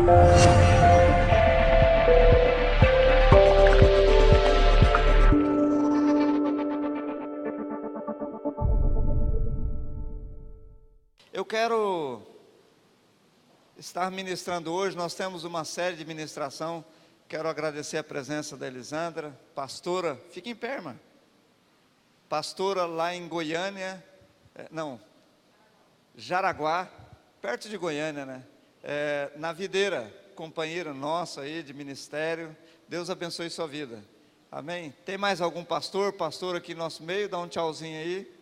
Eu quero estar ministrando hoje. Nós temos uma série de ministração. Quero agradecer a presença da Elisandra, pastora, fica em pé, irmã. Pastora lá em Goiânia, Jaraguá, perto de Goiânia, né? Na Videira, companheira nossa aí de ministério. Deus abençoe sua vida. Amém? Tem mais algum pastor aqui no nosso meio? Dá um tchauzinho aí.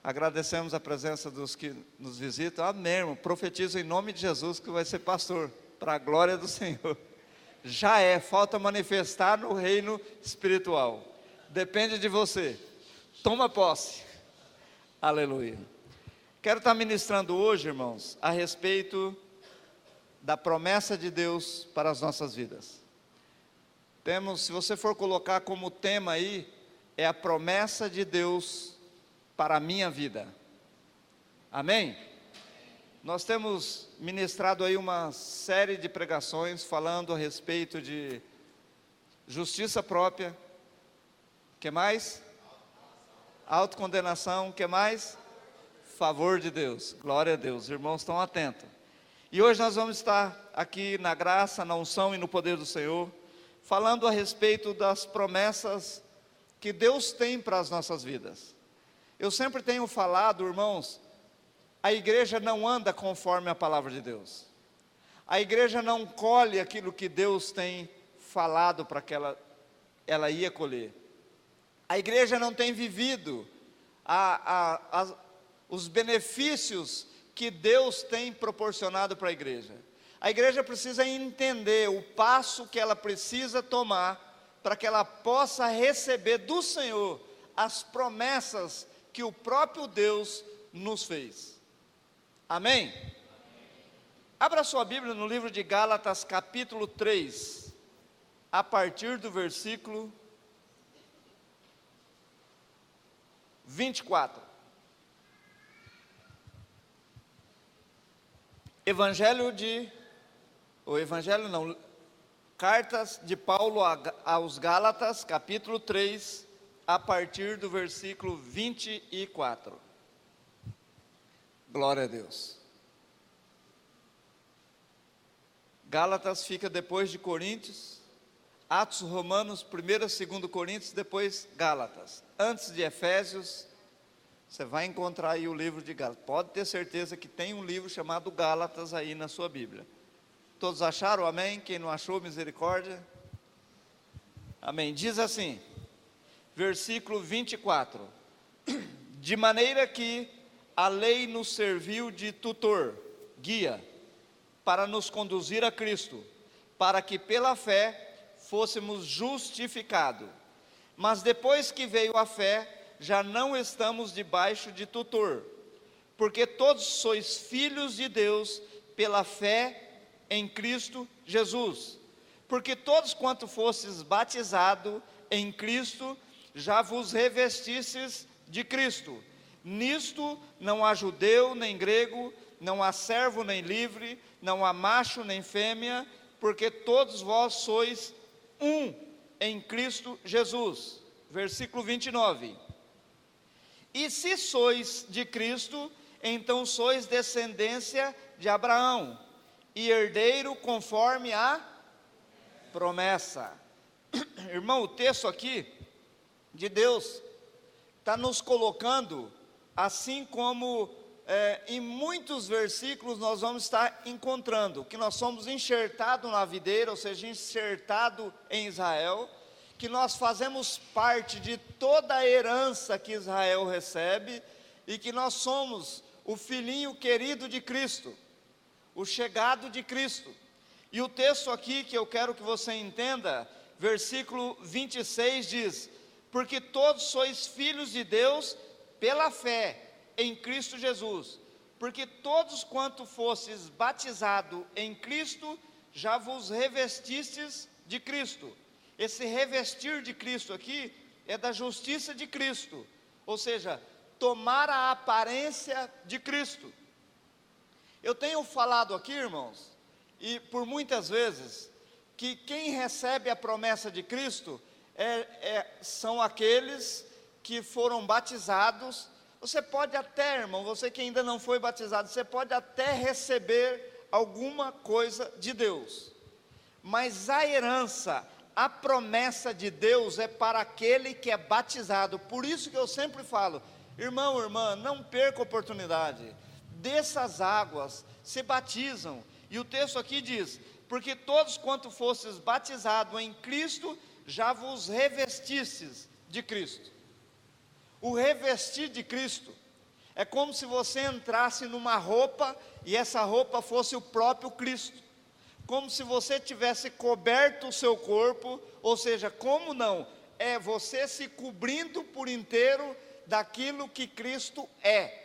Agradecemos a presença dos que nos visitam. Amém, irmão. Profetizo em nome de Jesus que vai ser pastor, para a glória do Senhor. Já falta manifestar no reino espiritual. Depende de você. Toma posse. Aleluia. Quero estar ministrando hoje, irmãos, a respeito da promessa de Deus para as nossas vidas. Se você for colocar como tema aí, é a promessa de Deus para a minha vida. Amém? Nós temos ministrado aí uma série de pregações falando a respeito de justiça própria. Que mais? Autocondenação. Que mais? Favor de Deus. Glória a Deus. Os irmãos estão atentos. E hoje nós vamos estar aqui na graça, na unção e no poder do Senhor, falando a respeito das promessas que Deus tem para as nossas vidas. Eu sempre tenho falado, irmãos, a igreja não anda conforme a palavra de Deus. A igreja não colhe aquilo que Deus tem falado para que ela ia colher. A igreja não tem vivido os benefícios que Deus tem proporcionado para a igreja. A igreja precisa entender o passo que ela precisa tomar para que ela possa receber do Senhor as promessas que o próprio Deus nos fez. Amém? Abra sua Bíblia no livro de Gálatas, capítulo 3, a partir do versículo 24. Cartas de Paulo aos Gálatas, capítulo 3, a partir do versículo 24. Glória a Deus. Gálatas fica depois de Coríntios, Atos, Romanos, 1º, 2º Coríntios, depois Gálatas. Antes de Efésios, você vai encontrar aí o livro de Gálatas. Pode ter certeza que tem um livro chamado Gálatas aí na sua Bíblia. Todos acharam? Amém? Quem não achou, misericórdia. Amém. Diz assim, versículo 24. De maneira que a lei nos serviu de tutor, guia, para nos conduzir a Cristo, para que pela fé fôssemos justificados. Mas depois que veio a fé, já não estamos debaixo de tutor, porque todos sois filhos de Deus pela fé em Cristo Jesus. Porque todos quanto fostes batizados em Cristo, já vos revestistes de Cristo. Nisto não há judeu nem grego, não há servo nem livre, não há macho nem fêmea, porque todos vós sois um em Cristo Jesus. Versículo 29. E se sois de Cristo, então sois descendência de Abraão, e herdeiro conforme a promessa. Irmão, o texto aqui de Deus está nos colocando, assim como em muitos versículos nós vamos estar encontrando, que nós somos enxertados na videira, ou seja, enxertados em Israel, que nós fazemos parte de toda a herança que Israel recebe, e que nós somos o filhinho querido de Cristo, o chegado de Cristo. E o texto aqui que eu quero que você entenda, versículo 26 diz: porque todos sois filhos de Deus pela fé em Cristo Jesus, porque todos quanto fostes batizados em Cristo, já vos revestistes de Cristo. Esse revestir de Cristo aqui é da justiça de Cristo, ou seja, tomar a aparência de Cristo. Eu tenho falado aqui, irmãos, e por muitas vezes, que quem recebe a promessa de Cristo são aqueles que foram batizados. Você pode até, irmão, você que ainda não foi batizado, você pode até receber alguma coisa de Deus, mas a herança, a promessa de Deus é para aquele que é batizado. Por isso que eu sempre falo, irmão, irmã, não perca a oportunidade, dessas águas se batizam. E o texto aqui diz: porque todos quanto fostes batizados em Cristo, já vos revestistes de Cristo. O revestir de Cristo é como se você entrasse numa roupa e essa roupa fosse o próprio Cristo, como se você tivesse coberto o seu corpo, ou seja, como não? É você se cobrindo por inteiro daquilo que Cristo é.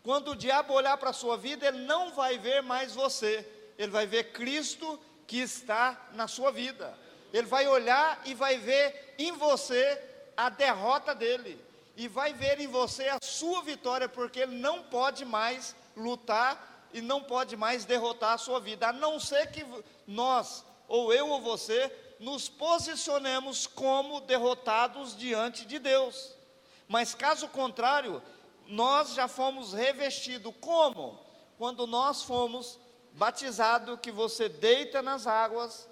Quando o diabo olhar para a sua vida, ele não vai ver mais você, ele vai ver Cristo que está na sua vida. Ele vai olhar e vai ver em você a derrota dele, e vai ver em você a sua vitória, porque ele não pode mais lutar e não pode mais derrotar a sua vida, a não ser que nós, ou eu ou você, nos posicionemos como derrotados diante de Deus. Mas caso contrário, nós já fomos revestidos. Como? Quando nós fomos batizados, que você deita nas águas,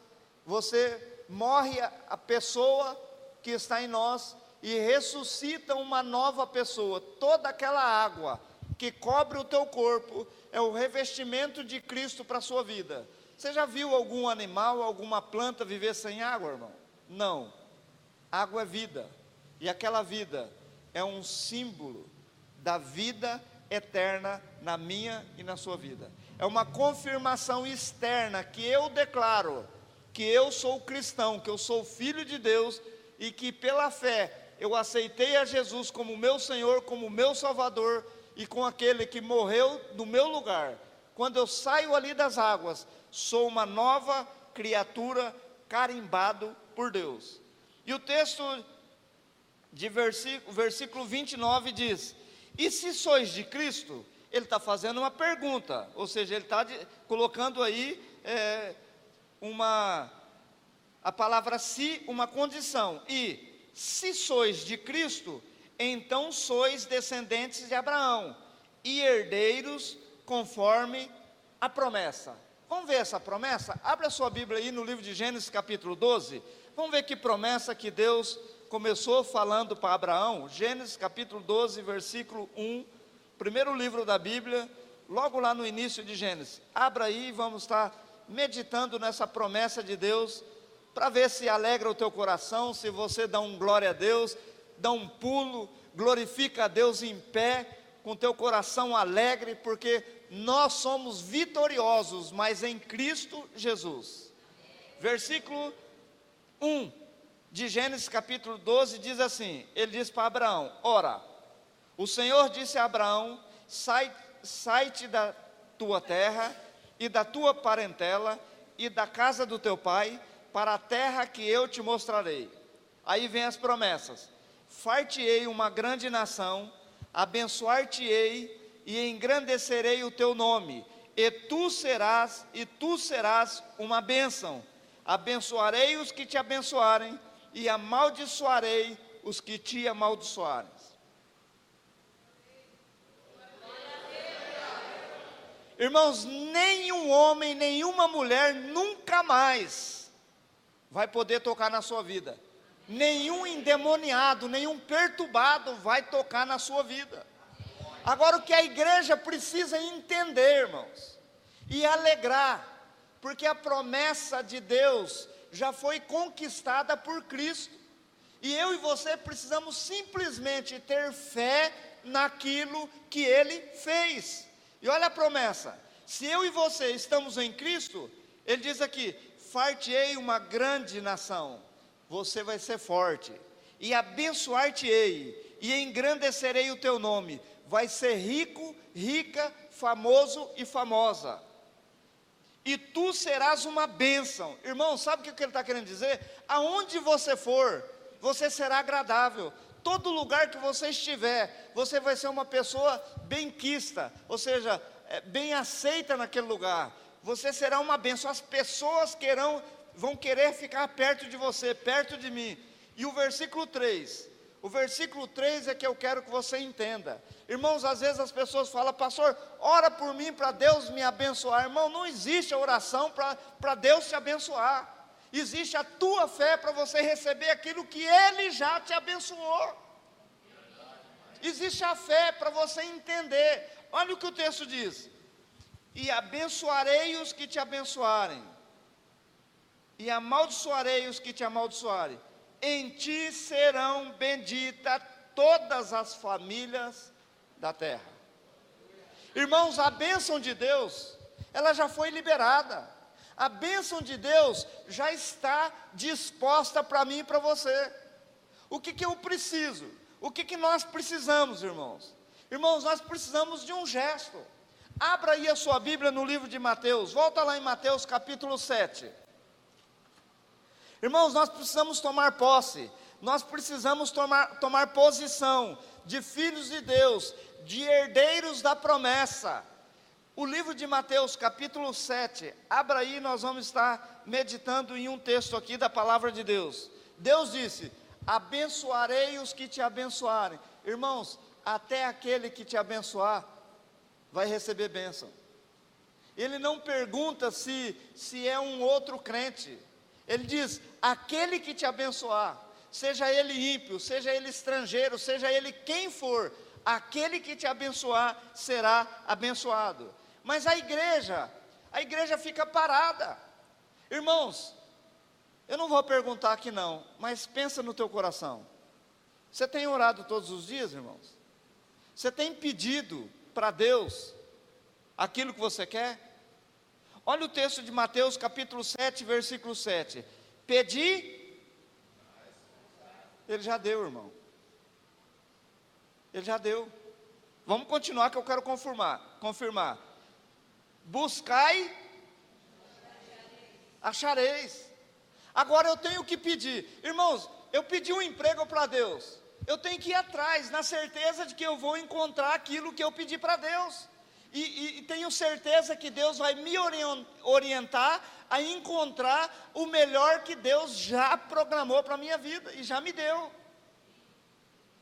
você morre a pessoa que está em nós e ressuscita uma nova pessoa. Toda aquela água que cobre o teu corpo é o revestimento de Cristo para a sua vida. Você já viu algum animal, alguma planta viver sem água, irmão? Não. Água é vida, e aquela vida é um símbolo da vida eterna na minha e na sua vida. É uma confirmação externa que eu declaro que eu sou cristão, que eu sou filho de Deus, e que pela fé eu aceitei a Jesus como meu Senhor, como meu Salvador, e com aquele que morreu no meu lugar. Quando eu saio ali das águas, sou uma nova criatura, carimbado por Deus. E o texto de versículo 29 diz: e se sois de Cristo? Ele está fazendo uma pergunta, ou seja, ele está colocando aí a palavra se, uma condição. E se sois de Cristo, então sois descendentes de Abraão e herdeiros conforme a promessa. Vamos ver essa promessa? Abra a sua Bíblia aí no livro de Gênesis capítulo 12. Vamos ver que promessa que Deus começou falando para Abraão. Gênesis capítulo 12, versículo 1, primeiro livro da Bíblia, logo lá no início de Gênesis. Abra aí e vamos estar meditando nessa promessa de Deus, para ver se alegra o teu coração, se você dá um glória a Deus, dá um pulo, glorifica a Deus em pé, com teu coração alegre, porque nós somos vitoriosos, mas em Cristo Jesus. Versículo 1 de Gênesis capítulo 12 diz assim, ele diz para Abraão: ora, o Senhor disse a Abraão: sai-te da tua terra, e da tua parentela, e da casa do teu pai, para a terra que eu te mostrarei. Aí vem as promessas: far-te-ei uma grande nação, abençoar-te-ei e engrandecerei o teu nome, e tu serás uma bênção. Abençoarei os que te abençoarem, e amaldiçoarei os que te amaldiçoarem. Irmãos, nenhum homem, nenhuma mulher nunca mais vai poder tocar na sua vida. Nenhum endemoniado, nenhum perturbado vai tocar na sua vida. Agora, o que a igreja precisa entender, irmãos, e alegrar, porque a promessa de Deus já foi conquistada por Cristo, e eu e você precisamos simplesmente ter fé naquilo que Ele fez. E olha a promessa: se eu e você estamos em Cristo, Ele diz aqui: far-te-ei uma grande nação, você vai ser forte, e abençoar-te-ei, e engrandecerei o teu nome, vai ser rico, rica, famoso e famosa, e tu serás uma bênção. Irmão, sabe o que ele está querendo dizer? Aonde você for, você será agradável. Todo lugar que você estiver, você vai ser uma pessoa benquista, ou seja, bem aceita naquele lugar. você será uma bênção. As pessoas vão querer ficar perto de você, perto de mim. E o versículo 3 é que eu quero que você entenda. Irmãos, às vezes as pessoas falam: pastor, ora por mim para Deus me abençoar. Irmão, não existe a oração para Deus te abençoar. Existe a tua fé para você receber aquilo que Ele já te abençoou. Existe a fé para você entender. Olha o que o texto diz: e abençoarei os que te abençoarem, e amaldiçoarei os que te amaldiçoarem. Em ti serão benditas todas as famílias da terra. Irmãos, a bênção de Deus, ela já foi liberada. A bênção de Deus já está disposta para mim e para você. O que eu preciso? O que nós precisamos, irmãos? Irmãos, nós precisamos de um gesto. Abra aí a sua Bíblia no livro de Mateus, volta lá em Mateus capítulo 7. Irmãos, nós precisamos tomar posse, nós precisamos tomar posição de filhos de Deus, de herdeiros da promessa. O livro de Mateus capítulo 7, abra aí, nós vamos estar meditando em um texto aqui da palavra de Deus. Deus disse: abençoarei os que te abençoarem. Irmãos, até aquele que te abençoar vai receber bênção. Ele não pergunta se é um outro crente. Ele diz: aquele que te abençoar, seja ele ímpio, seja ele estrangeiro, seja ele quem for, aquele que te abençoar será abençoado. Mas a igreja fica parada. Irmãos, eu não vou perguntar aqui não, mas pensa no teu coração. Você tem orado todos os dias, irmãos? Você tem pedido para Deus aquilo que você quer? Olha o texto de Mateus capítulo 7, versículo 7. Pedi, Ele já deu, irmão. Ele já deu. Vamos continuar que eu quero confirmar. Buscai, achareis. Agora eu tenho que pedir. Irmãos, eu pedi um emprego para Deus. Eu tenho que ir atrás, na certeza de que eu vou encontrar aquilo que eu pedi para Deus. E tenho certeza que Deus vai me orientar a encontrar o melhor que Deus já programou para a minha vida e já me deu.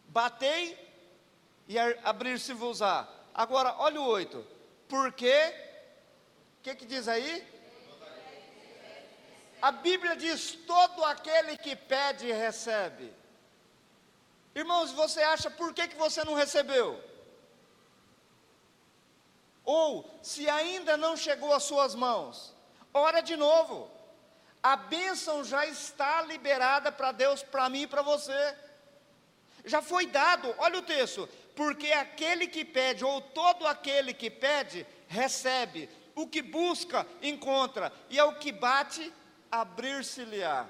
Batei e abrir-se-vos-á. Agora, olha o 8. Porque, o que diz aí? A Bíblia diz: todo aquele que pede, recebe. Irmãos, você acha por que você não recebeu? Ou, se ainda não chegou às suas mãos, ora de novo. A bênção já está liberada para Deus, para mim e para você. Já foi dado, olha o texto. Porque aquele que pede, ou todo aquele que pede, recebe. O que busca, encontra. E ao que bate, abrir-se-lhe-á.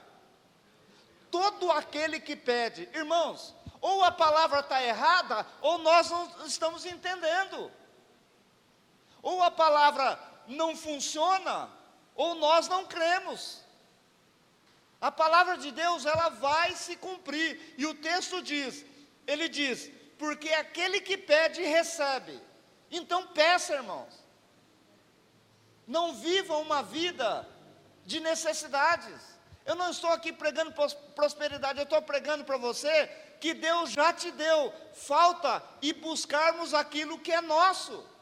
Todo aquele que pede. Irmãos, ou a palavra está errada, ou nós não estamos entendendo. Ou a palavra não funciona, ou nós não cremos. A palavra de Deus, ela vai se cumprir. E o texto diz, ele diz: porque aquele que pede, recebe. Então peça, irmãos. Não viva uma vida de necessidades. Eu não estou aqui pregando prosperidade, eu estou pregando para você que Deus já te deu. Falta ir buscarmos aquilo que é nosso.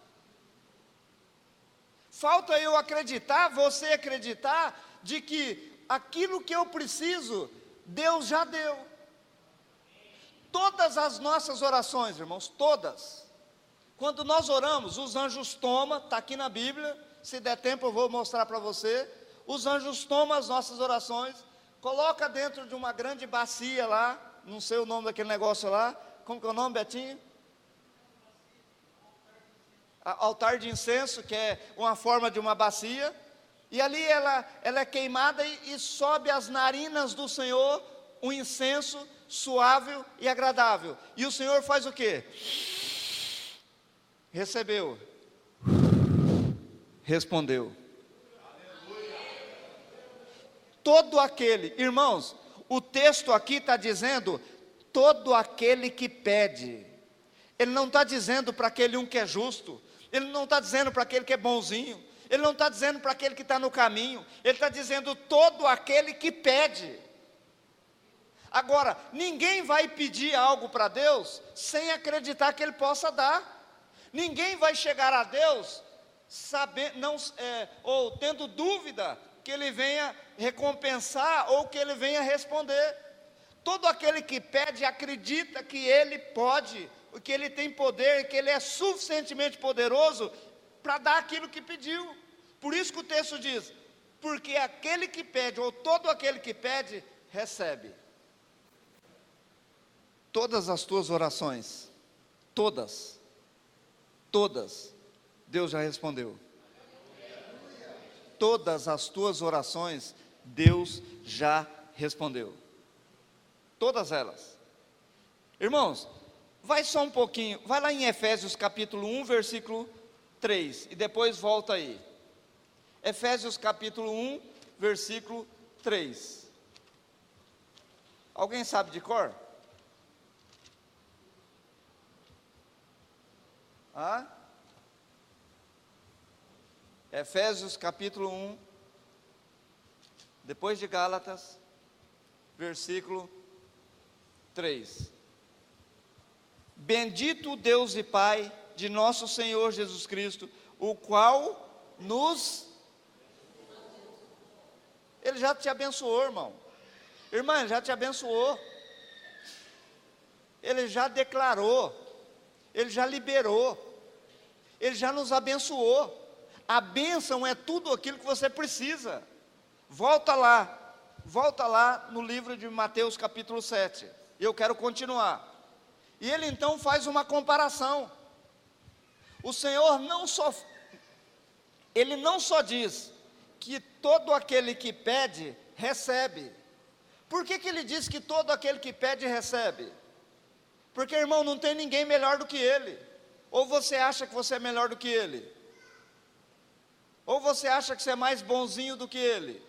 Falta eu acreditar, você acreditar, de que aquilo que eu preciso, Deus já deu. Todas as nossas orações, irmãos, todas. Quando nós oramos, os anjos tomam, está aqui na Bíblia, se der tempo eu vou mostrar para você. Os anjos tomam as nossas orações, coloca dentro de uma grande bacia lá, não sei o nome daquele negócio lá, como que é o nome, Betinho? Altar de incenso, que é uma forma de uma bacia, e ali ela é queimada e sobe às narinas do Senhor um incenso suave e agradável. E o Senhor faz o quê? Recebeu, respondeu. Todo aquele, irmãos, o texto aqui está dizendo, todo aquele que pede. Ele não está dizendo para aquele um que é justo, ele não está dizendo para aquele que é bonzinho, Ele não está dizendo para aquele que está no caminho, ele está dizendo todo aquele que pede. Agora, ninguém vai pedir algo para Deus sem acreditar que Ele possa dar. Ninguém vai chegar a Deus ou tendo dúvida que Ele venha recompensar ou que Ele venha responder. Todo aquele que pede acredita que Ele pode, que Ele tem poder, que Ele é suficientemente poderoso para dar aquilo que pediu. Por isso que o texto diz, porque aquele que pede, ou todo aquele que pede, recebe. Todas as tuas orações, todas, Deus já respondeu. Todas as tuas orações, Deus já respondeu. Todas elas. Irmãos, vai só um pouquinho, vai lá em Efésios capítulo 1, versículo 3, e depois volta aí. Efésios capítulo 1, versículo 3. Alguém sabe de cor? Efésios capítulo 1, depois de Gálatas, versículo 3. Bendito o Deus e Pai de nosso Senhor Jesus Cristo, o qual Ele já te abençoou, irmão. Irmã, Ele já te abençoou. Ele já declarou. Ele já liberou. Ele já nos abençoou. A bênção é tudo aquilo que você precisa. Volta lá no livro de Mateus capítulo 7. Eu quero continuar. E ele então faz uma comparação. O Senhor Ele não só diz que todo aquele que pede, recebe. Por que Ele diz que todo aquele que pede, recebe? Porque, irmão, não tem ninguém melhor do que Ele. Ou você acha que você é melhor do que Ele? Ou você acha que você é mais bonzinho do que Ele?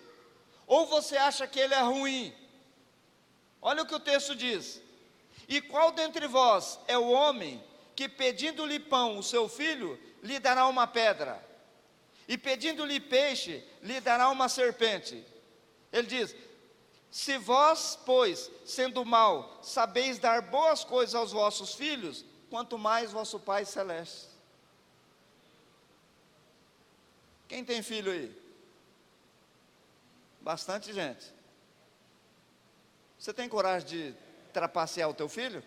Ou você acha que Ele é ruim? Olha o que o texto diz. E qual dentre vós é o homem que, pedindo-lhe pão, o seu filho, lhe dará uma pedra? E pedindo-lhe peixe, lhe dará uma serpente? Ele diz, se vós, pois, sendo mau, sabeis dar boas coisas aos vossos filhos, quanto mais vosso Pai Celeste. Quem tem filho aí? Bastante gente. Você tem coragem de trapacear o teu filho?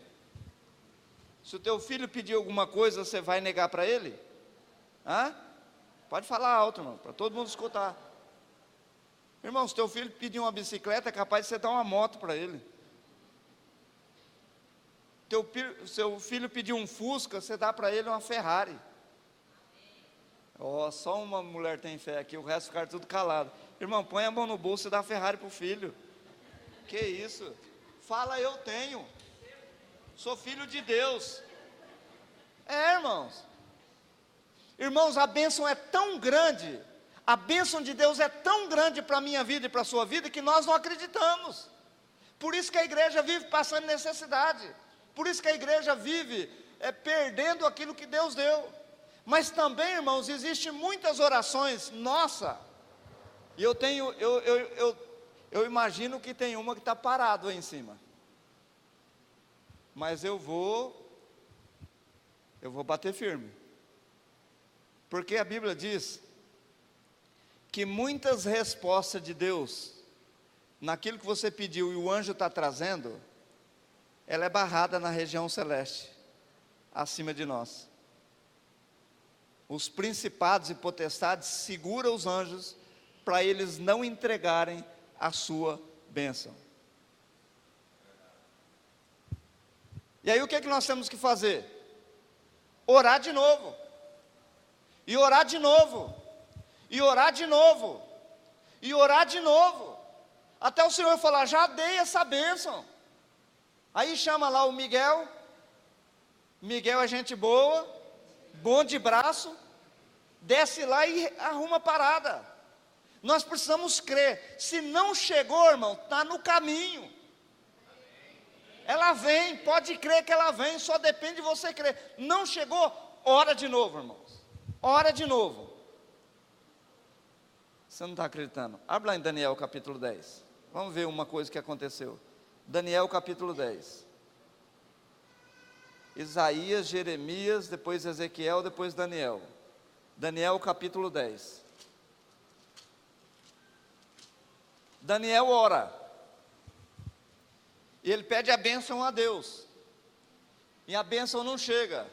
Se o teu filho pedir alguma coisa, você vai negar para ele? Pode falar alto, irmão, para todo mundo escutar. Irmão, se teu filho pedir uma bicicleta, é capaz de você dar uma moto para ele. Seu filho pedir um Fusca, você dá para ele uma Ferrari. Só uma mulher tem fé aqui, o resto ficar tudo calado. Irmão, põe a mão no bolso e dá a Ferrari para o filho. Que isso? Fala, eu tenho. Sou filho de Deus. Irmãos. Irmãos, a bênção é tão grande, a bênção de Deus é tão grande para a minha vida e para a sua vida, que nós não acreditamos. Por isso que a igreja vive passando necessidade. Por isso que a igreja vive perdendo aquilo que Deus deu. Mas também, irmãos, existem muitas orações, e eu imagino que tem uma que está parado aí em cima. Mas eu vou bater firme. Porque a Bíblia diz que muitas respostas de Deus, naquilo que você pediu e o anjo está trazendo, ela é barrada na região celeste, acima de nós. Os principados e potestades seguram os anjos para eles não entregarem a sua bênção. E aí o que é que nós temos que fazer? Orar de novo. E orar de novo. E orar de novo. E orar de novo. Até o Senhor falar, já dei essa bênção. Aí chama lá o Miguel. Miguel é gente boa, bom de braço, desce lá e arruma a parada. Nós precisamos crer. Se não chegou, irmão, está no caminho. Ela vem, pode crer que ela vem, só depende de você crer. Não chegou, ora de novo, irmãos. Ora de novo. Você não está acreditando? Abre lá em Daniel capítulo 10. Vamos ver uma coisa que aconteceu. Daniel capítulo 10. Isaías, Jeremias, depois Ezequiel, depois Daniel. Daniel capítulo 10. Daniel ora. E ele pede a bênção a Deus. E a bênção não chega.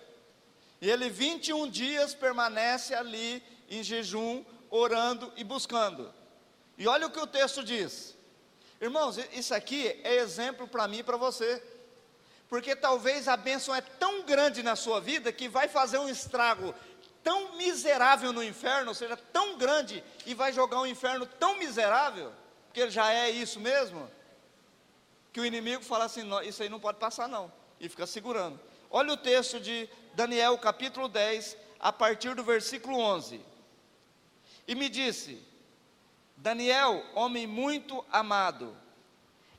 E ele 21 dias permanece ali em jejum, orando e buscando. E olha o que o texto diz. Irmãos, isso aqui é exemplo para mim e para você. Porque talvez a bênção é tão grande na sua vida que vai fazer um estrago tão miserável no inferno, ou seja, tão grande, e vai jogar um inferno tão miserável, porque ele já é isso mesmo, que o inimigo fala assim, não, isso aí não pode passar não, e fica segurando. Olha o texto de Daniel capítulo 10, a partir do versículo 11. E me disse, Daniel, homem muito amado,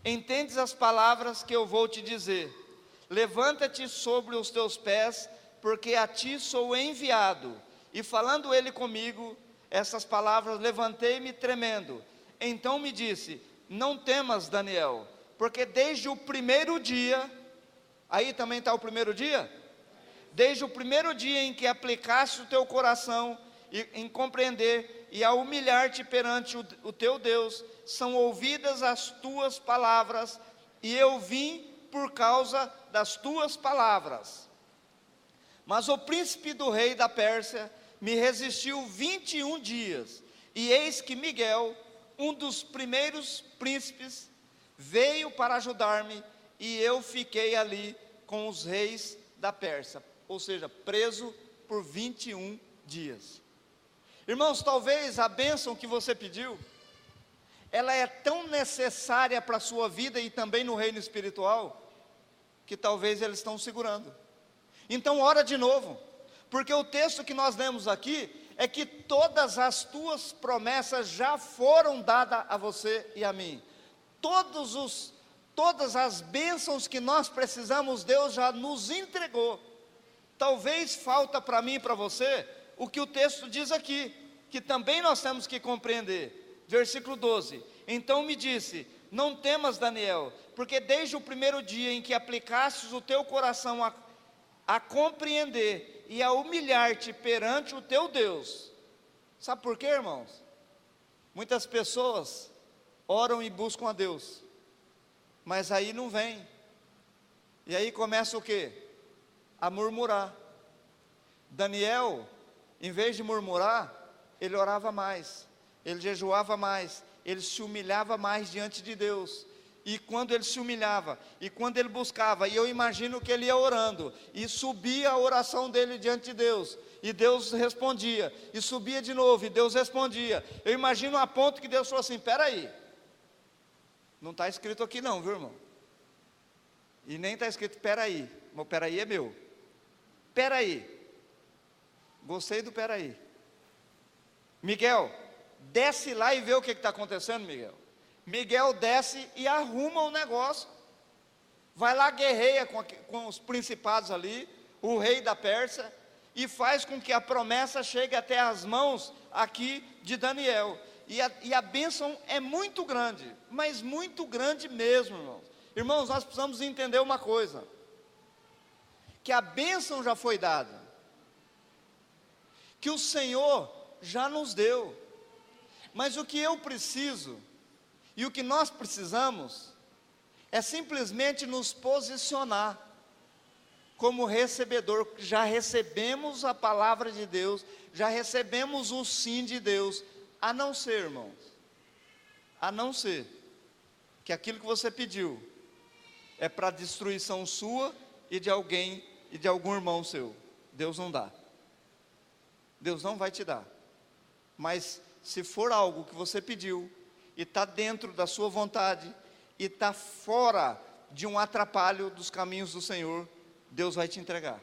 entendes as palavras que eu vou te dizer? Levanta-te sobre os teus pés, porque a ti sou enviado. E falando ele comigo, essas palavras, levantei-me tremendo. Então me disse, não temas, Daniel, porque desde o primeiro dia, aí também está o primeiro dia? Desde o primeiro dia em que aplicaste o teu coração em compreender e a humilhar-te perante o teu Deus, são ouvidas as tuas palavras, e eu vim por causa das tuas palavras. Mas o príncipe do rei da Pérsia me resistiu 21 dias, e eis que Miguel, um dos primeiros príncipes, veio para ajudar-me, e eu fiquei ali com os reis da Pérsia, ou seja, preso por 21 dias. Irmãos, talvez a bênção que você pediu, ela é tão necessária para a sua vida e também no reino espiritual, que talvez eles estão segurando. Então ora de novo, porque o texto que nós lemos aqui, é que todas as tuas promessas já foram dadas a você e a mim. Todas as bênçãos que nós precisamos, Deus já nos entregou. Talvez falta para mim e para você, o que o texto diz aqui, que também nós temos que compreender. Versículo 12, então me disse, não temas, Daniel, porque desde o primeiro dia em que aplicastes o teu coração a compreender e a humilhar-te perante o teu Deus. Sabe por quê, irmãos? Muitas pessoas oram e buscam a Deus, mas aí não vem, e aí começa o quê? A murmurar. Daniel, em vez de murmurar, ele orava mais, ele jejuava mais, ele se humilhava mais diante de Deus. E quando ele se humilhava, e quando ele buscava, e eu imagino que ele ia orando, e subia a oração dele diante de Deus, e Deus respondia, e subia de novo, e Deus respondia. Eu imagino a ponto que Deus falou assim, espera aí, não está escrito aqui não, viu, irmão? E nem está escrito espera aí, mas espera aí é meu. Espera aí, gostei do espera aí. Miguel, desce lá e vê o que está acontecendo, Miguel. Miguel desce e arruma o negócio, vai lá, guerreia com os principados ali, o rei da Pérsia, e faz com que a promessa chegue até as mãos aqui de Daniel, e a bênção é muito grande, mas muito grande mesmo, irmãos. Irmãos, nós precisamos entender uma coisa, que a bênção já foi dada, que o Senhor já nos deu, mas o que eu preciso, e o que nós precisamos, é simplesmente nos posicionar, como recebedor. Já recebemos a palavra de Deus, já recebemos o sim de Deus, a não ser, irmãos, a não ser, que aquilo que você pediu, é para destruição sua, e de alguém, e de algum irmão seu, Deus não dá, Deus não vai te dar, mas se for algo que você pediu, e está dentro da sua vontade, e está fora de um atrapalho dos caminhos do Senhor, Deus vai te entregar.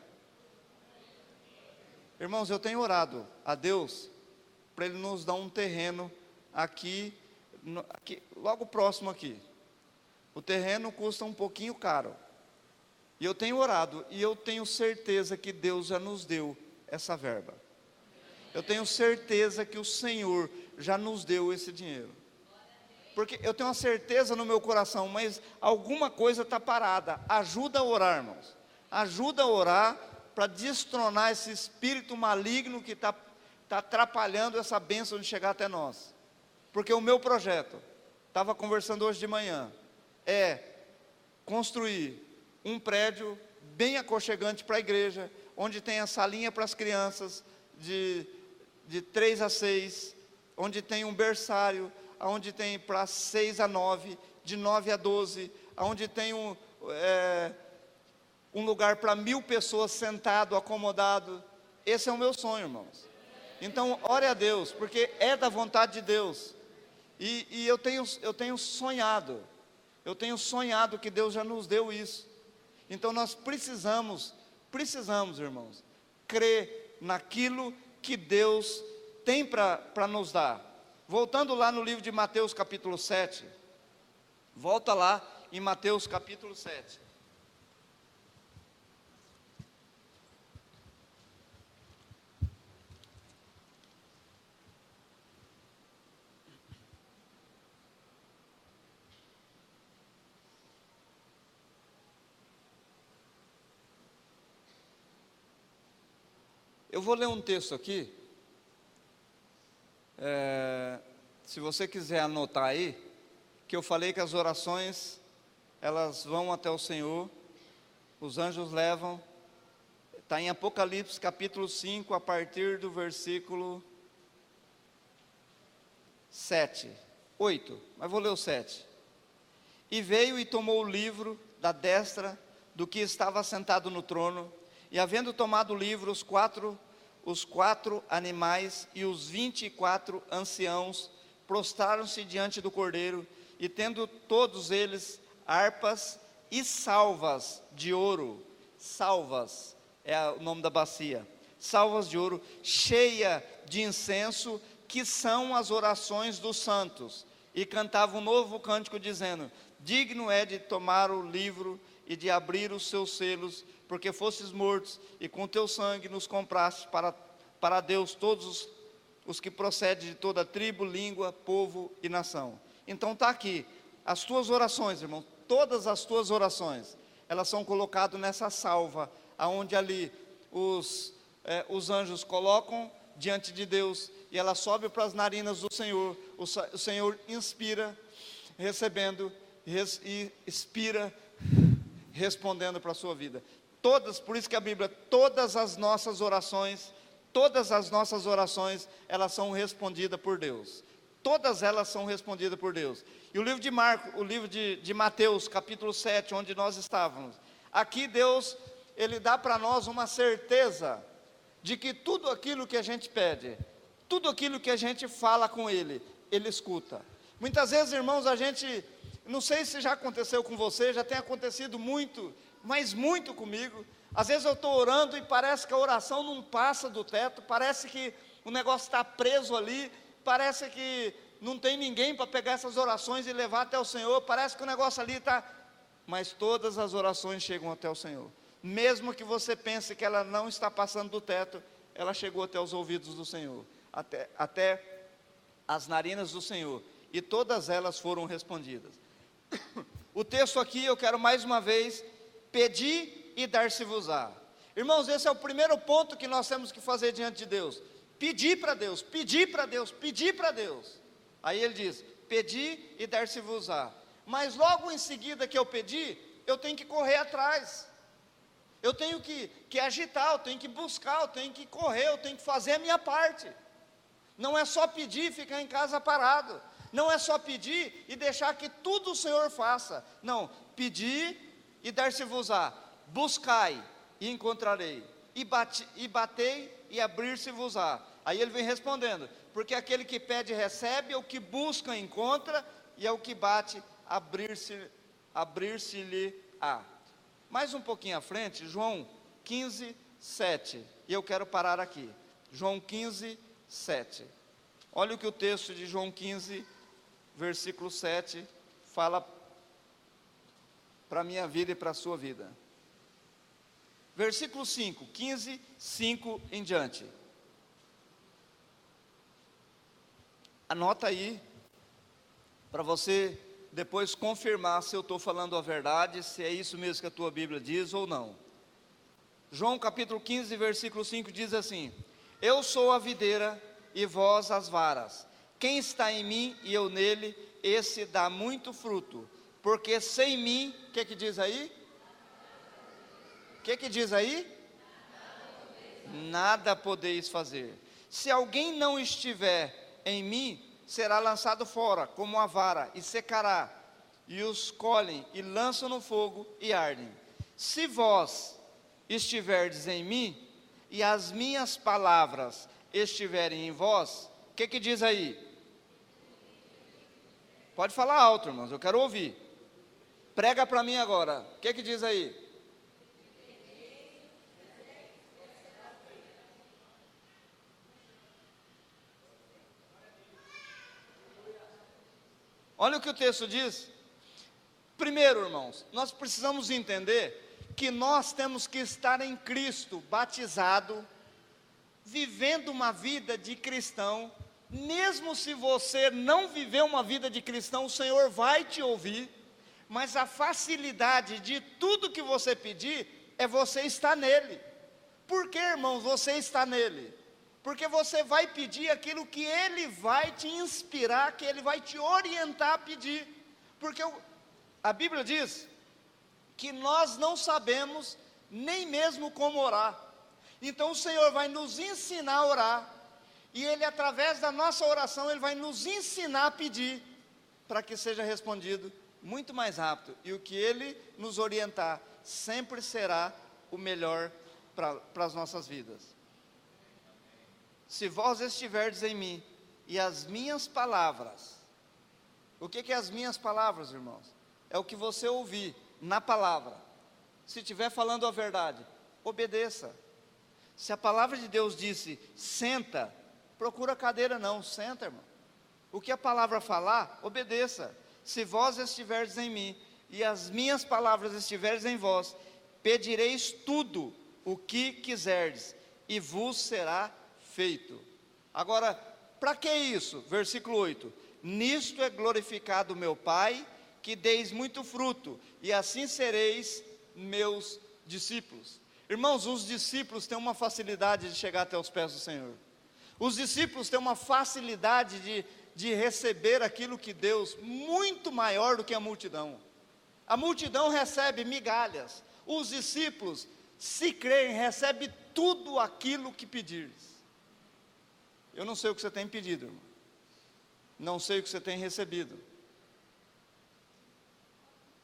Irmãos, eu tenho orado a Deus, para Ele nos dar um terreno aqui, logo próximo aqui. O terreno custa um pouquinho caro, e eu tenho orado, e eu tenho certeza que Deus já nos deu essa verba. Eu tenho certeza que o Senhor já nos deu esse dinheiro. Porque eu tenho uma certeza no meu coração, mas alguma coisa está parada. Ajuda a orar, irmãos. Ajuda a orar para destronar esse espírito maligno que está atrapalhando essa bênção de chegar até nós. Porque o meu projeto, estava conversando hoje de manhã, é construir um prédio bem aconchegante para a igreja, onde tem a salinha para as crianças de 3 a 6, onde tem um berçário, onde tem para 6 a 9, de 9 a 12, onde tem um lugar para 1000 pessoas sentado, acomodado. Esse é o meu sonho, irmãos. Então, ore a Deus, porque é da vontade de Deus. E eu tenho sonhado que Deus já nos deu isso. Então nós precisamos, irmãos, crer naquilo que Deus tem para nos dar. Voltando lá no livro de Mateus capítulo 7, volta lá em Mateus capítulo 7. Eu vou ler um texto aqui, se você quiser anotar aí, que eu falei que as orações, elas vão até o Senhor, os anjos levam, está em Apocalipse capítulo 5, a partir do versículo 8, mas vou ler o 7. E veio e tomou o livro da destra do que estava sentado no trono, e havendo tomado o livro, os quatro animais e os 24 anciãos prostraram-se diante do Cordeiro, e tendo todos eles harpas e salvas de ouro, salvas é o nome da bacia, salvas de ouro, cheia de incenso, que são as orações dos santos, e cantavam um novo cântico dizendo: digno é de tomar o livro e de abrir os seus selos, porque fostes mortos, e com teu sangue nos compraste para Deus todos os que procedem de toda tribo, língua, povo e nação. Então está aqui, as tuas orações, irmão, todas as tuas orações, elas são colocadas nessa salva, aonde ali os anjos colocam diante de Deus, e ela sobe para as narinas do Senhor, o Senhor inspira, recebendo, e expira, respondendo para a sua vida. Por isso que a Bíblia, todas as nossas orações, elas são respondidas por Deus. Todas elas são respondidas por Deus. E o livro de Mateus, capítulo 7, onde nós estávamos, aqui Deus, Ele dá para nós uma certeza, de que tudo aquilo que a gente pede, tudo aquilo que a gente fala com Ele, Ele escuta. Muitas vezes, irmãos, a gente, não sei se já aconteceu com você, já tem acontecido muito, mas muito comigo. Às vezes eu estou orando e parece que a oração não passa do teto, parece que o negócio está preso ali, parece que não tem ninguém para pegar essas orações e levar até o Senhor, parece que o negócio ali está, mas todas as orações chegam até o Senhor, mesmo que você pense que ela não está passando do teto, ela chegou até os ouvidos do Senhor, até as narinas do Senhor, e todas elas foram respondidas. O texto aqui eu quero mais uma vez: pedir e dar-se-vos-á. Irmãos, esse é o primeiro ponto que nós temos que fazer diante de Deus: pedir para Deus, pedir para Deus, pedir para Deus. Aí ele diz: pedir e dar-se-vos-á. Mas logo em seguida que eu pedir, eu tenho que correr atrás, eu tenho que agitar, eu tenho que buscar, eu tenho que correr, eu tenho que fazer a minha parte. Não é só pedir e ficar em casa parado, não é só pedir e deixar que tudo o Senhor faça. Não, pedir e dar-se-vos-á, buscai e encontrarei, e batei e abrir-se-vos-á. Aí ele vem respondendo: porque aquele que pede recebe, o que busca encontra, e é o que bate, abrir-se-lhe-á. Mais um pouquinho à frente, João 15, 7, e eu quero parar aqui. João 15, 7. Olha o que o texto de João 15, versículo 7, fala para a minha vida e para a sua vida. Versículo 5, 15, 5 em diante. Anota aí, para você depois confirmar se eu estou falando a verdade, se é isso mesmo que a tua Bíblia diz ou não. João capítulo 15, versículo 5 diz assim: eu sou a videira e vós as varas. Quem está em mim e eu nele, esse dá muito fruto, porque sem mim, o que diz aí? O que diz aí? Nada podeis fazer. Se alguém não estiver em mim, será lançado fora, como a vara, e secará, e os colhem, e lançam no fogo, e ardem. Se vós estiverdes em mim, e as minhas palavras estiverem em vós, o que diz aí? Pode falar alto, irmãos, eu quero ouvir. Prega para mim agora, o que diz aí? Olha o que o texto diz. Primeiro, irmãos, nós precisamos entender que nós temos que estar em Cristo, batizado, vivendo uma vida de cristão. Mesmo se você não viver uma vida de cristão, o Senhor vai te ouvir, mas a facilidade de tudo que você pedir é você estar nele. Por que, irmãos, você está nele? Porque você vai pedir aquilo que Ele vai te inspirar, que Ele vai te orientar a pedir. Porque a Bíblia diz que nós não sabemos nem mesmo como orar. Então o Senhor vai nos ensinar a orar. E Ele, através da nossa oração, Ele vai nos ensinar a pedir, para que seja respondido muito mais rápido. E o que Ele nos orientar sempre será o melhor para as nossas vidas. Se vós estiverdes em mim, e as minhas palavras, o que é as minhas palavras, irmãos? É o que você ouvir na palavra. Se estiver falando a verdade, obedeça. Se a palavra de Deus disse, senta, procura cadeira não, senta, irmão. O que a palavra falar, obedeça. Se vós estiverdes em mim, e as minhas palavras estiverdes em vós, pedireis tudo o que quiserdes, e vos será feito. Agora, para que isso? Versículo 8: nisto é glorificado meu Pai, que deis muito fruto, e assim sereis meus discípulos. Irmãos, os discípulos têm uma facilidade de chegar até os pés do Senhor. Os discípulos têm uma facilidade de receber aquilo que Deus, muito maior do que a multidão. A multidão recebe migalhas. Os discípulos, se creem, recebem tudo aquilo que pedires. Eu não sei o que você tem pedido, irmão. Não sei o que você tem recebido.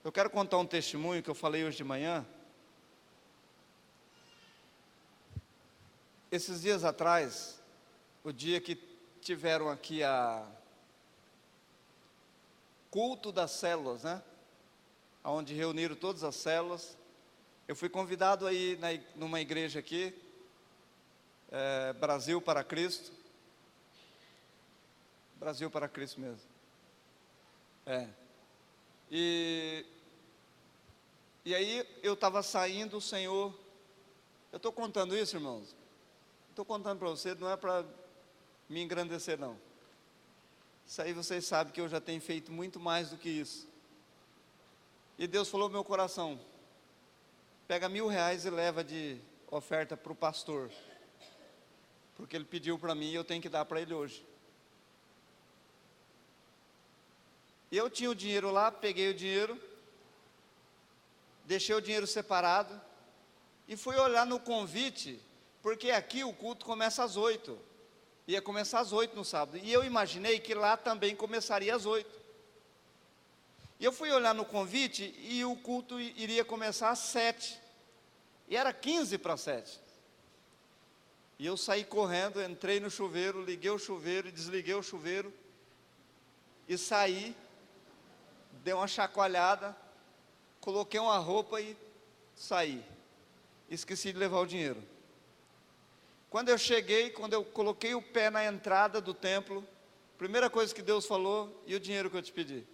Eu quero contar um testemunho que eu falei hoje de manhã. Esses dias atrás, o dia que tiveram aqui a culto das células, né? Onde reuniram todas as células. Eu fui convidado aí numa igreja aqui, Brasil para Cristo. Brasil para Cristo mesmo. E aí eu estava saindo, o Senhor, eu estou contando isso, irmãos, estou contando para você, não é para me engrandecer não. Isso aí vocês sabem que eu já tenho feito muito mais do que isso. E Deus falou no meu coração, pega R$1.000 e leva de oferta para o pastor, porque ele pediu para mim e eu tenho que dar para ele hoje. E eu tinha o dinheiro lá, peguei o dinheiro, deixei o dinheiro separado, e fui olhar no convite, porque aqui o culto começa às 8, ia começar às 8 no sábado, e eu imaginei que lá também começaria às 8. E eu fui olhar no convite, e o culto iria começar às 7, e era 15 para 7. E eu saí correndo, entrei no chuveiro, liguei o chuveiro, desliguei o chuveiro, e saí, dei uma chacoalhada, coloquei uma roupa e saí. Esqueci de levar o dinheiro. Quando eu cheguei, quando eu coloquei o pé na entrada do templo, primeira coisa que Deus falou, e o dinheiro que eu te pedi?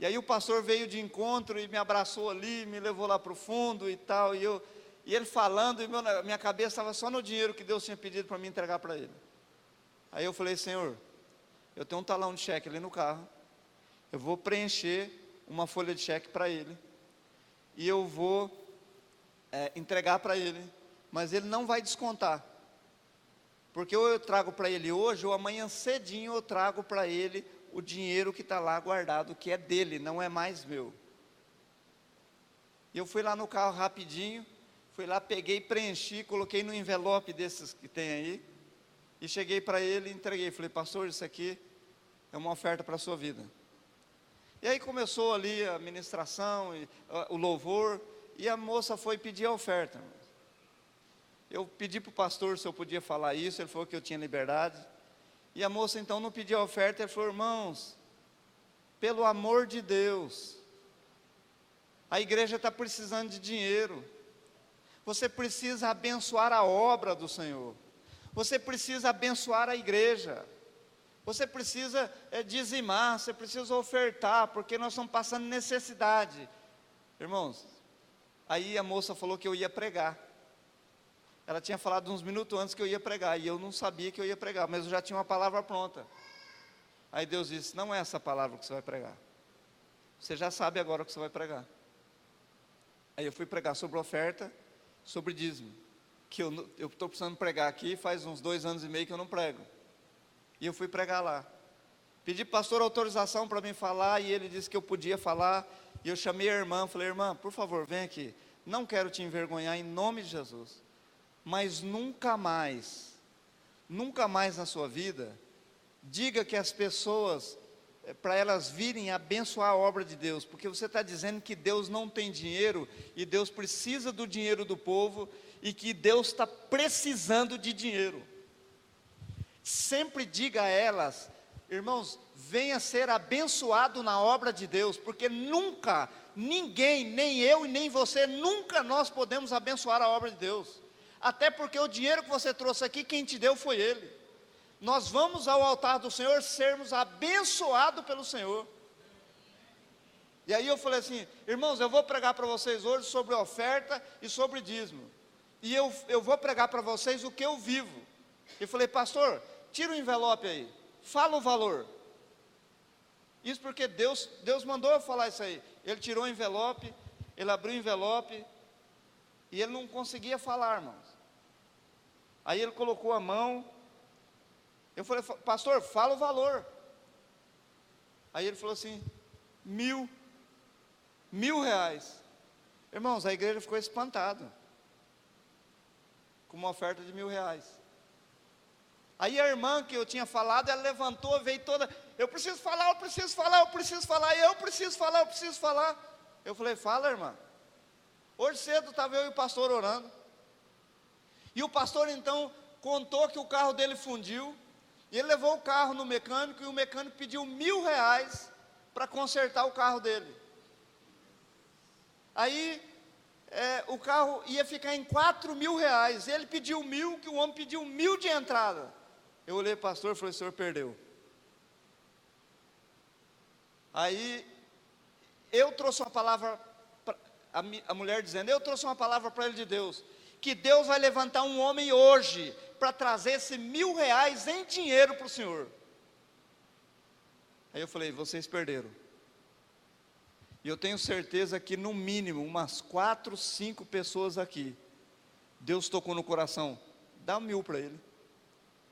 E aí o pastor veio de encontro e me abraçou ali, me levou lá para o fundo e tal, e ele falando, e minha cabeça estava só no dinheiro que Deus tinha pedido para mim entregar para ele. Aí eu falei, Senhor, eu tenho um talão de cheque ali no carro, eu vou preencher uma folha de cheque para ele, e eu vou entregar para ele, mas ele não vai descontar, porque ou eu trago para ele hoje, ou amanhã cedinho eu trago para ele o dinheiro que está lá guardado, que é dele, não é mais meu. E eu fui lá no carro rapidinho, fui lá, peguei, preenchi, coloquei no envelope desses que tem aí, e cheguei para ele e entreguei, falei, pastor, isso aqui é uma oferta para a sua vida. E aí começou ali a ministração, o louvor, e a moça foi pedir a oferta. Eu pedi para o pastor se eu podia falar isso, ele falou que eu tinha liberdade, e a moça então não pediu a oferta, ele falou, irmãos, pelo amor de Deus, a igreja está precisando de dinheiro, você precisa abençoar a obra do Senhor, você precisa abençoar a igreja, você precisa dizimar, você precisa ofertar, porque nós estamos passando necessidade. Irmãos, aí a moça falou que eu ia pregar, ela tinha falado uns minutos antes que eu ia pregar, e eu não sabia que eu ia pregar, mas eu já tinha uma palavra pronta. Aí Deus disse, não é essa palavra que você vai pregar, você já sabe agora o que você vai pregar. Aí eu fui pregar sobre oferta, sobre dízimo, que eu estou precisando pregar aqui, faz uns 2 anos e meio que eu não prego, e eu fui pregar lá, pedi para o pastor autorização para mim falar, e ele disse que eu podia falar, e eu chamei a irmã, falei, irmã, por favor, vem aqui, não quero te envergonhar em nome de Jesus, mas nunca mais na sua vida, diga que as pessoas, para elas virem abençoar a obra de Deus, porque você está dizendo que Deus não tem dinheiro, e Deus precisa do dinheiro do povo, e que Deus está precisando de dinheiro. Sempre diga a elas, irmãos, venha ser abençoado na obra de Deus, porque nunca, ninguém, nem eu e nem você, nunca nós podemos abençoar a obra de Deus, até porque o dinheiro que você trouxe aqui, quem te deu foi Ele. Nós vamos ao altar do Senhor sermos abençoados pelo Senhor. E aí eu falei assim, irmãos, eu vou pregar para vocês hoje sobre oferta e sobre dízimo, e eu vou pregar para vocês o que eu vivo. Eu falei, pastor, tira o envelope aí, fala o valor. Isso porque Deus mandou eu falar isso aí. Ele tirou o envelope, ele abriu o envelope, e ele não conseguia falar, irmãos. Aí ele colocou a mão, eu falei, pastor, fala o valor. Aí ele falou assim, R$ 1.000. Irmãos, a igreja ficou espantada com uma oferta de R$ 1.000. Aí a irmã que eu tinha falado, ela levantou, veio toda, eu preciso falar. Eu falei, fala, irmã. Hoje cedo estava eu e o pastor orando, e o pastor então contou que o carro dele fundiu, e ele levou o carro no mecânico, e o mecânico pediu R$ 1.000 para consertar o carro dele. Aí o carro ia ficar em R$ 4.000, ele pediu 1.000, que o homem pediu 1.000 de entrada. Eu olhei para o pastor e falei, o senhor perdeu. Aí eu trouxe uma palavra, a mulher dizendo, eu trouxe uma palavra para ele de Deus, que Deus vai levantar um homem hoje, para trazer esse R$ 1.000 em dinheiro para o senhor. Aí eu falei, vocês perderam. E eu tenho certeza que no mínimo, umas 4, 5 pessoas aqui, Deus tocou no coração, dá 1.000 para ele,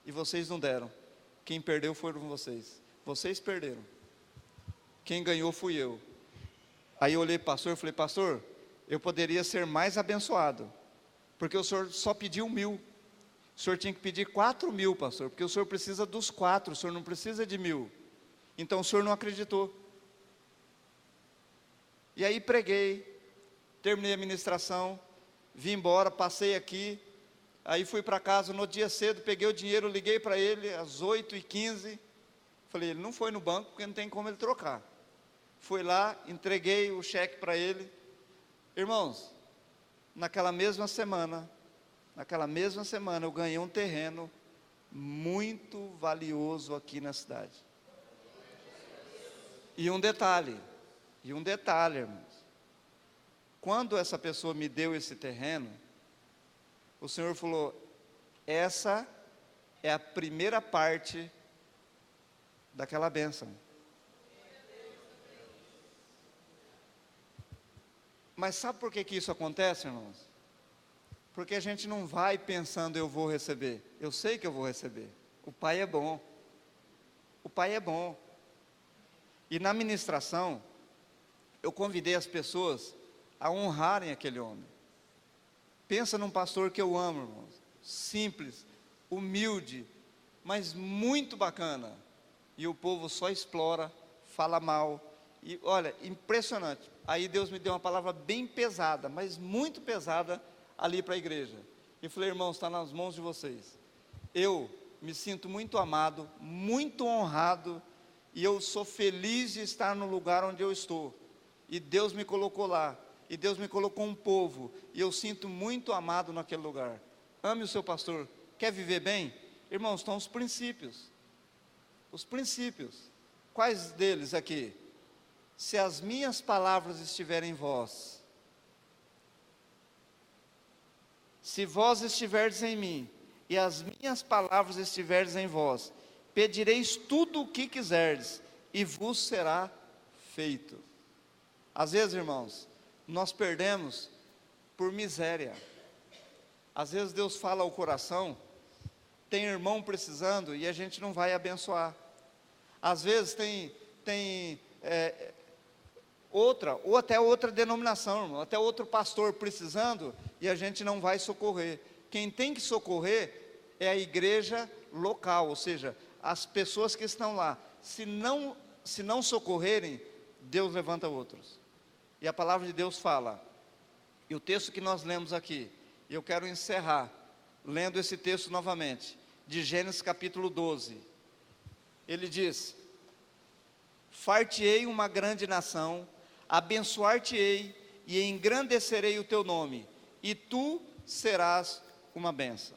e vocês não deram. Quem perdeu foram vocês perderam, quem ganhou fui eu. Aí eu olhei para o pastor e falei, pastor, eu poderia ser mais abençoado, porque o senhor só pediu 1.000, o senhor tinha que pedir 4.000, pastor, porque o senhor precisa dos 4, o senhor não precisa de 1.000, então o senhor não acreditou. E aí preguei, terminei a ministração, vim embora, passei aqui, aí fui para casa, no dia cedo, peguei o dinheiro, liguei para ele, às 8h15, falei, ele não foi no banco, porque não tem como ele trocar. Fui lá, entreguei o cheque para ele. Irmãos, naquela mesma semana eu ganhei um terreno muito valioso aqui na cidade. E um detalhe, irmãos, quando essa pessoa me deu esse terreno, o Senhor falou, essa é a primeira parte daquela bênção. Mas sabe por que isso acontece, irmãos? Porque a gente não vai pensando, eu vou receber. Eu sei que eu vou receber. O Pai é bom. O Pai é bom. E na ministração, eu convidei as pessoas a honrarem aquele homem. Pensa num pastor que eu amo, irmãos. Simples, humilde, mas muito bacana. E o povo só explora, fala mal. E olha, impressionante. Aí Deus me deu uma palavra bem pesada, mas muito pesada ali para a igreja. E falei, irmãos, está nas mãos de vocês. Eu me sinto muito amado, muito honrado, e eu sou feliz de estar no lugar onde eu estou. E Deus me colocou lá, e Deus me colocou um povo, e eu sinto muito amado naquele lugar. Ame o seu pastor. Quer viver bem? Irmãos, estão os princípios. Os princípios. Quais deles aqui? Se as minhas palavras estiverem em vós, se vós estiverdes em mim, e as minhas palavras estiverdes em vós, pedireis tudo o que quiserdes, e vos será feito. Às vezes, irmãos, nós perdemos por miséria. Às vezes Deus fala ao coração, tem irmão precisando, e a gente não vai abençoar. Às vezes tem outra, ou até outra denominação, irmão, até outro pastor precisando, e a gente não vai socorrer. Quem tem que socorrer é a igreja local, ou seja, as pessoas que estão lá. Se não socorrerem, Deus levanta outros. E a palavra de Deus fala, e o texto que nós lemos aqui, e eu quero encerrar lendo esse texto novamente, de Gênesis capítulo 12. Ele diz: far-te-ei uma grande nação, abençoar-te-ei e engrandecerei o teu nome, e tu serás uma bênção.